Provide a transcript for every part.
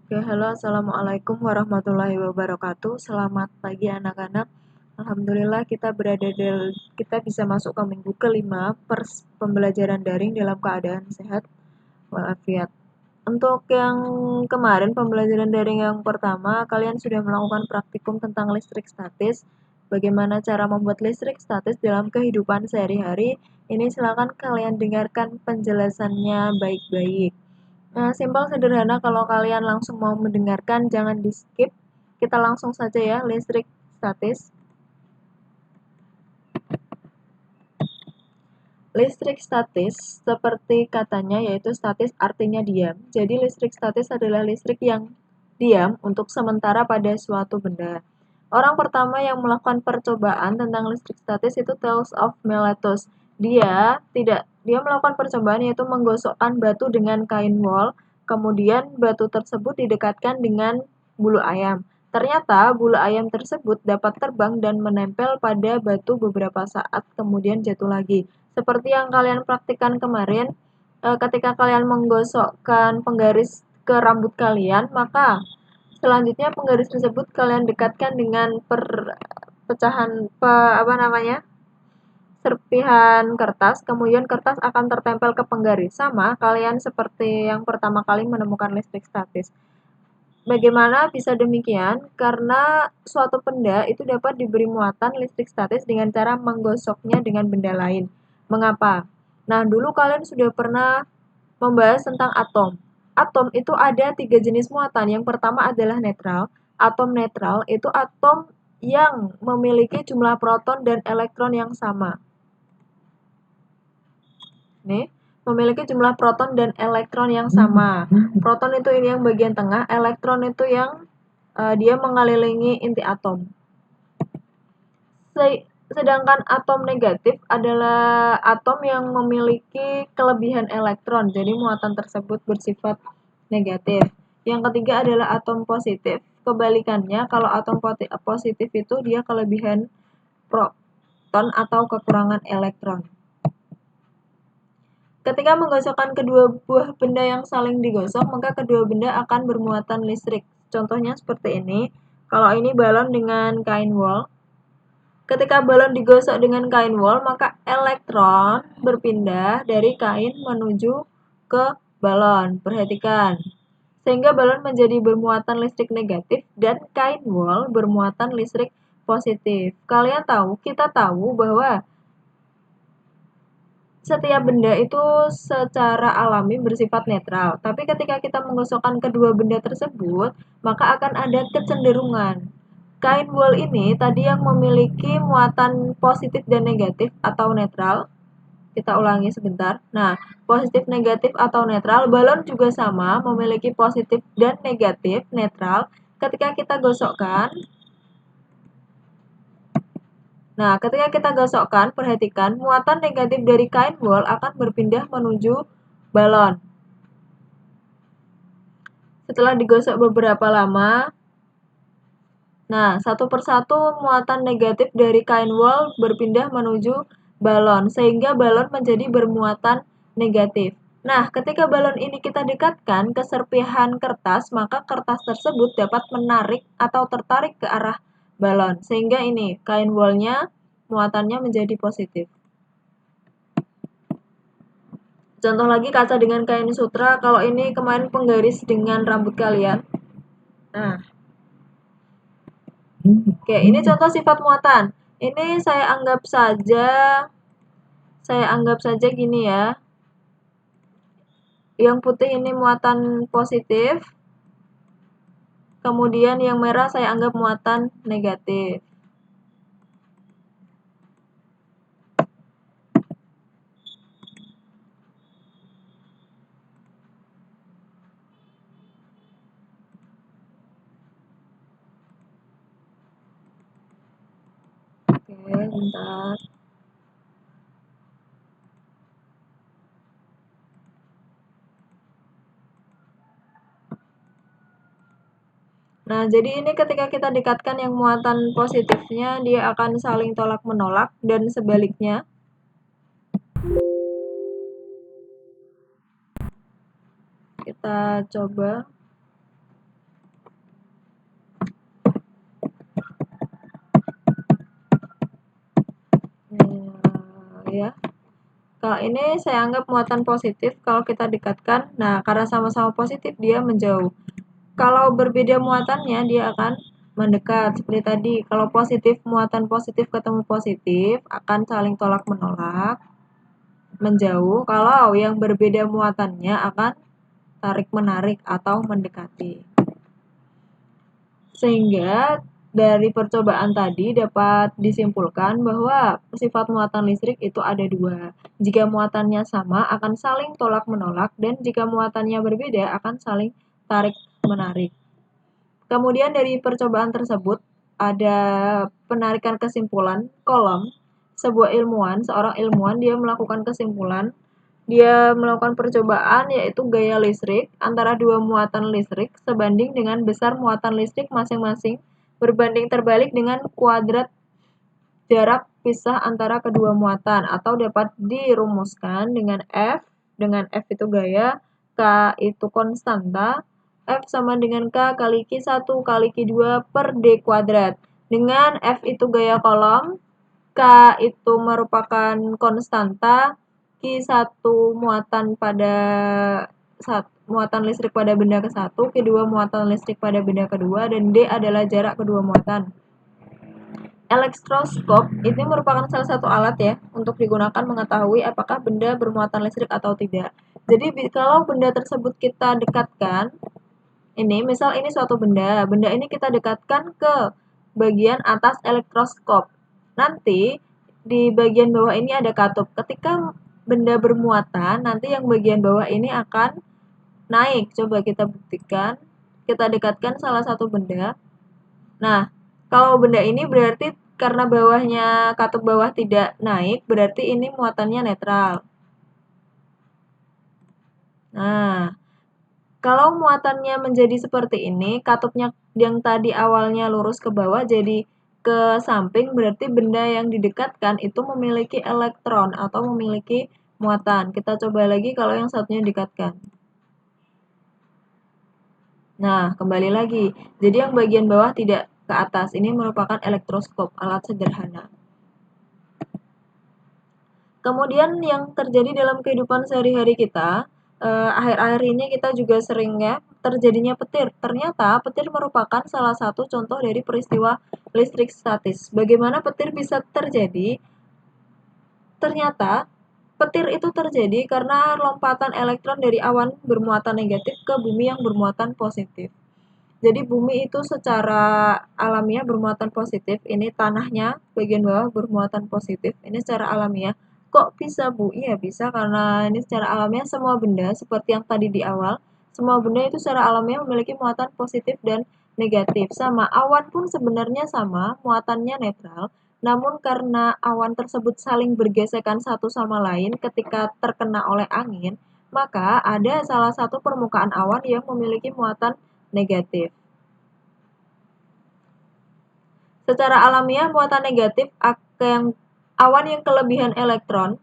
Oke, halo, assalamualaikum warahmatullahi wabarakatuh. Selamat pagi anak-anak. Alhamdulillah kita bisa masuk ke minggu kelima pembelajaran daring dalam keadaan sehat walafiat. Untuk yang kemarin pembelajaran daring yang pertama, kalian sudah melakukan praktikum tentang listrik statis. Bagaimana cara membuat listrik statis dalam kehidupan sehari-hari? Ini silakan kalian dengarkan penjelasannya baik-baik. Nah, simpel sederhana kalau kalian langsung mau mendengarkan jangan di-skip. Kita langsung saja ya, listrik statis. Listrik statis seperti katanya yaitu statis artinya diam. Jadi listrik statis adalah listrik yang diam untuk sementara pada suatu benda. Orang pertama yang melakukan percobaan tentang listrik statis itu Thales of Miletus. Dia melakukan percobaan yaitu menggosokkan batu dengan kain wol, kemudian batu tersebut didekatkan dengan bulu ayam. Ternyata bulu ayam tersebut dapat terbang dan menempel pada batu beberapa saat kemudian jatuh lagi. Seperti yang kalian praktikkan kemarin, ketika kalian menggosokkan penggaris ke rambut kalian, maka selanjutnya penggaris tersebut kalian dekatkan dengan serpihan kertas, kemudian kertas akan tertempel ke penggaris. Sama, kalian seperti yang pertama kali menemukan listrik statis. Bagaimana bisa demikian? Karena suatu benda itu dapat diberi muatan listrik statis dengan cara menggosoknya dengan benda lain. Mengapa? Nah, dulu kalian sudah pernah membahas tentang atom. Atom itu ada 3 jenis muatan. Yang pertama adalah netral. Atom netral itu atom yang memiliki jumlah proton dan elektron yang sama. Nih, memiliki jumlah proton dan elektron yang sama. Proton itu ini yang bagian tengah, elektron itu yang dia mengelilingi inti atom. Sedangkan atom negatif adalah atom yang memiliki kelebihan elektron, jadi muatan tersebut bersifat negatif. Yang ketiga adalah atom positif. Kebalikannya, kalau atom positif itu dia kelebihan proton atau kekurangan elektron. Ketika menggosokkan kedua buah benda yang saling digosok, maka kedua benda akan bermuatan listrik. Contohnya seperti ini. Kalau ini balon dengan kain wol. Ketika balon digosok dengan kain wol, maka elektron berpindah dari kain menuju ke balon. Perhatikan. Sehingga balon menjadi bermuatan listrik negatif dan kain wol bermuatan listrik positif. Kita tahu bahwa setiap benda itu secara alami bersifat netral. Tapi ketika kita menggosokkan kedua benda tersebut, maka akan ada kecenderungan. Kain wol ini tadi yang memiliki muatan positif dan negatif atau netral. Kita ulangi sebentar. Nah, positif, negatif, atau netral. Balon juga sama, memiliki positif dan negatif, netral. Ketika kita gosokkan, ketika kita gosokkan, perhatikan, muatan negatif dari kain wol akan berpindah menuju balon. Setelah digosok beberapa lama, satu persatu muatan negatif dari kain wol berpindah menuju balon, sehingga balon menjadi bermuatan negatif. Nah, ketika balon ini kita dekatkan ke serpihan kertas, maka kertas tersebut dapat menarik atau tertarik ke arah balon, sehingga ini kain wolnya muatannya menjadi positif. Contoh lagi kaca dengan kain sutra, kalau ini kemarin penggaris dengan rambut kalian. Nah, oke, ini contoh sifat muatan. Ini saya anggap saja gini ya. Yang putih ini muatan positif. Kemudian yang merah saya anggap muatan negatif. Oke, bentar. Nah, jadi ini ketika kita dekatkan yang muatan positifnya, dia akan saling tolak-menolak, dan sebaliknya. Kita coba. Kalau ini saya anggap muatan positif kalau kita dekatkan. Nah, karena sama-sama positif dia menjauh. Kalau berbeda muatannya dia akan mendekat. Seperti tadi, kalau positif muatan positif ketemu positif akan saling tolak menolak, menjauh. Kalau yang berbeda muatannya akan tarik menarik atau mendekati. Sehingga dari percobaan tadi dapat disimpulkan bahwa sifat muatan listrik itu ada dua. Jika muatannya sama akan saling tolak-menolak dan jika muatannya berbeda akan saling tarik-menarik. Kemudian dari percobaan tersebut ada penarikan kesimpulan kolom. Seorang ilmuwan dia melakukan kesimpulan, dia melakukan percobaan yaitu gaya listrik antara dua muatan listrik sebanding dengan besar muatan listrik masing-masing berbanding terbalik dengan kuadrat jarak pisah antara kedua muatan atau dapat dirumuskan dengan F itu gaya, K itu konstanta, F sama dengan K kali Q1 kali Q2 per D kuadrat. Dengan F itu gaya kolom, K itu merupakan konstanta, Q1 muatan pada muatan listrik pada benda ke-1, Q2 muatan listrik pada benda kedua, dan D adalah jarak kedua muatan. Elektroskop ini merupakan salah satu alat ya untuk digunakan mengetahui apakah benda bermuatan listrik atau tidak. Jadi kalau benda tersebut kita dekatkan, ini misal ini suatu benda ini kita dekatkan ke bagian atas elektroskop. Nanti di bagian bawah ini ada katup. Ketika benda bermuatan, nanti yang bagian bawah ini akan naik. Coba kita buktikan. Kita dekatkan salah satu benda. Nah, kalau benda ini berarti karena bawahnya katup bawah tidak naik, berarti ini muatannya netral. Nah, kalau muatannya menjadi seperti ini, katupnya yang tadi awalnya lurus ke bawah jadi ke samping, berarti benda yang didekatkan itu memiliki elektron atau memiliki muatan. Kita coba lagi kalau yang satunya didekatkan. Nah, kembali lagi. Jadi yang bagian bawah tidak ke atas. Ini merupakan elektroskop, alat sederhana. Kemudian yang terjadi dalam kehidupan sehari-hari kita, akhir-akhir ini kita juga seringnya terjadinya petir. Ternyata petir merupakan salah satu contoh dari peristiwa listrik statis. Bagaimana petir bisa terjadi? Ternyata petir itu terjadi karena lompatan elektron dari awan bermuatan negatif ke bumi yang bermuatan positif. Jadi bumi itu secara alamiah bermuatan positif, ini tanahnya bagian bawah bermuatan positif, ini secara alamiah. Kok bisa Bu? Iya bisa karena ini secara alamiah semua benda seperti yang tadi di awal, semua benda itu secara alamiah memiliki muatan positif dan negatif. Sama awan pun sebenarnya sama, muatannya netral, namun karena awan tersebut saling bergesekan satu sama lain ketika terkena oleh angin, maka ada salah satu permukaan awan yang memiliki muatan negatif. Secara alamiah, muatan negatif awan yang kelebihan elektron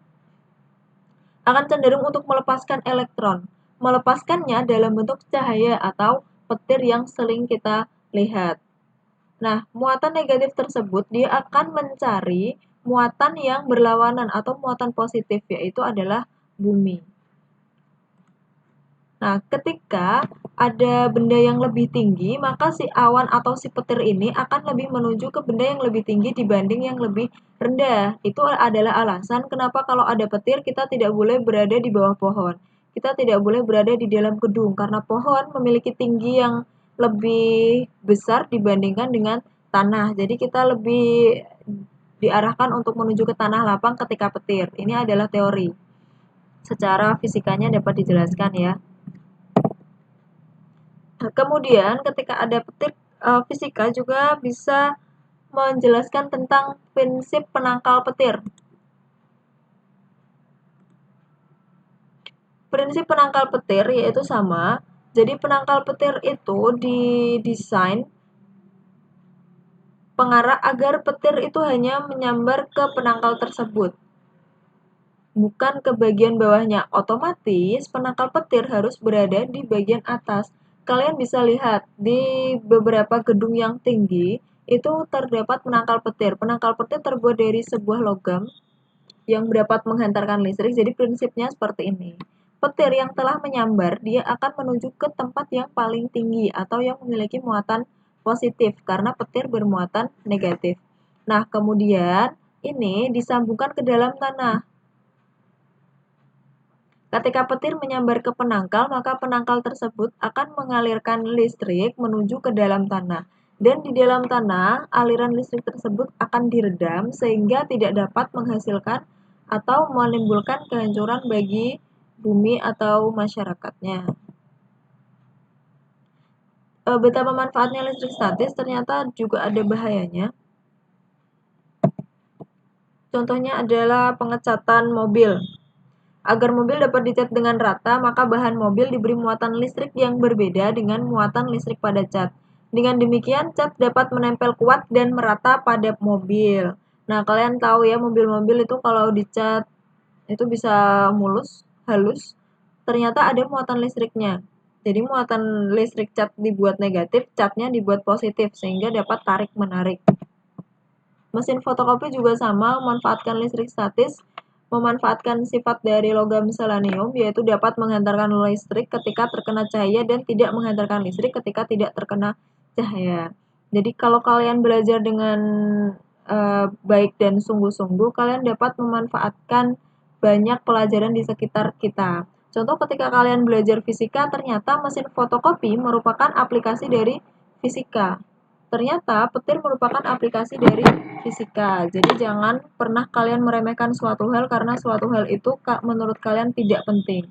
akan cenderung untuk melepaskan elektron. Melepaskannya dalam bentuk cahaya atau petir yang sering kita lihat. Nah, muatan negatif tersebut dia akan mencari muatan yang berlawanan atau muatan positif, yaitu adalah bumi. Nah, ketika ada benda yang lebih tinggi, maka si awan atau si petir ini akan lebih menuju ke benda yang lebih tinggi dibanding yang lebih rendah. Itu adalah alasan kenapa kalau ada petir kita tidak boleh berada di bawah pohon. Kita tidak boleh berada di dalam gedung karena pohon memiliki tinggi yang lebih besar dibandingkan dengan tanah. Jadi kita lebih diarahkan untuk menuju ke tanah lapang ketika petir. Ini adalah teori. Secara fisikanya dapat dijelaskan ya. Kemudian ketika ada petir, fisika juga bisa menjelaskan tentang prinsip penangkal petir. Prinsip penangkal petir yaitu sama. Jadi penangkal petir itu didesain pengarah agar petir itu hanya menyambar ke penangkal tersebut, bukan ke bagian bawahnya. Otomatis penangkal petir harus berada di bagian atas. Kalian bisa lihat di beberapa gedung yang tinggi itu terdapat penangkal petir. Penangkal petir terbuat dari sebuah logam yang dapat menghantarkan listrik. Jadi prinsipnya seperti ini. Petir yang telah menyambar, dia akan menuju ke tempat yang paling tinggi atau yang memiliki muatan positif, karena petir bermuatan negatif. Nah, kemudian ini disambungkan ke dalam tanah. Ketika petir menyambar ke penangkal, maka penangkal tersebut akan mengalirkan listrik menuju ke dalam tanah. Dan di dalam tanah, aliran listrik tersebut akan diredam sehingga tidak dapat menghasilkan atau menimbulkan kehancuran bagi bumi atau masyarakatnya. Betapa manfaatnya listrik statis ternyata juga ada bahayanya. Contohnya adalah pengecatan mobil. Agar mobil dapat dicat dengan rata, maka bahan mobil diberi muatan listrik yang berbeda dengan muatan listrik pada cat. Dengan demikian, cat dapat menempel kuat dan merata pada mobil. Nah, kalian tahu ya, mobil-mobil itu kalau dicat itu bisa mulus, halus. Ternyata ada muatan listriknya. Jadi muatan listrik cat dibuat negatif, catnya dibuat positif sehingga dapat tarik-menarik. Mesin fotokopi juga sama, memanfaatkan listrik statis, memanfaatkan sifat dari logam selenium, yaitu dapat menghantarkan listrik ketika terkena cahaya dan tidak menghantarkan listrik ketika tidak terkena cahaya. Jadi kalau kalian belajar dengan baik dan sungguh-sungguh, kalian dapat memanfaatkan banyak pelajaran di sekitar kita. Contoh ketika kalian belajar fisika, ternyata mesin fotokopi merupakan aplikasi dari fisika. Ternyata petir merupakan aplikasi dari fisika. Jadi jangan pernah kalian meremehkan suatu hal karena suatu hal itu menurut kalian tidak penting.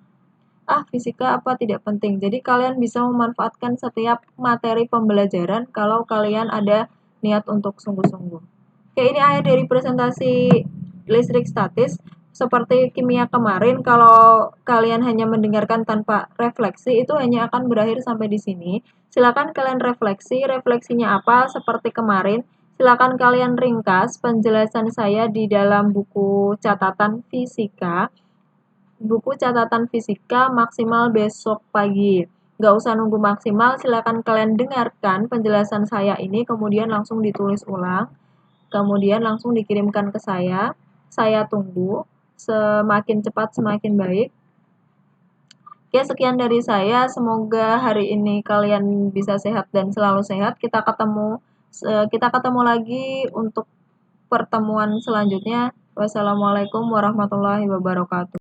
Fisika apa tidak penting. Jadi kalian bisa memanfaatkan setiap materi pembelajaran kalau kalian ada niat untuk sungguh-sungguh. Oke, ini akhir dari presentasi listrik statis. Seperti kimia kemarin, kalau kalian hanya mendengarkan tanpa refleksi, itu hanya akan berakhir sampai di sini. Silakan kalian refleksi, refleksinya apa seperti kemarin. Silakan kalian ringkas penjelasan saya di dalam buku catatan fisika. Buku catatan fisika maksimal besok pagi. Nggak usah nunggu maksimal, silakan kalian dengarkan penjelasan saya ini, kemudian langsung ditulis ulang, kemudian langsung dikirimkan ke saya. Saya tunggu, semakin cepat semakin baik. Oke, sekian dari saya. Semoga hari ini kalian bisa sehat dan selalu sehat. Kita ketemu lagi untuk pertemuan selanjutnya. Wassalamualaikum warahmatullahi wabarakatuh.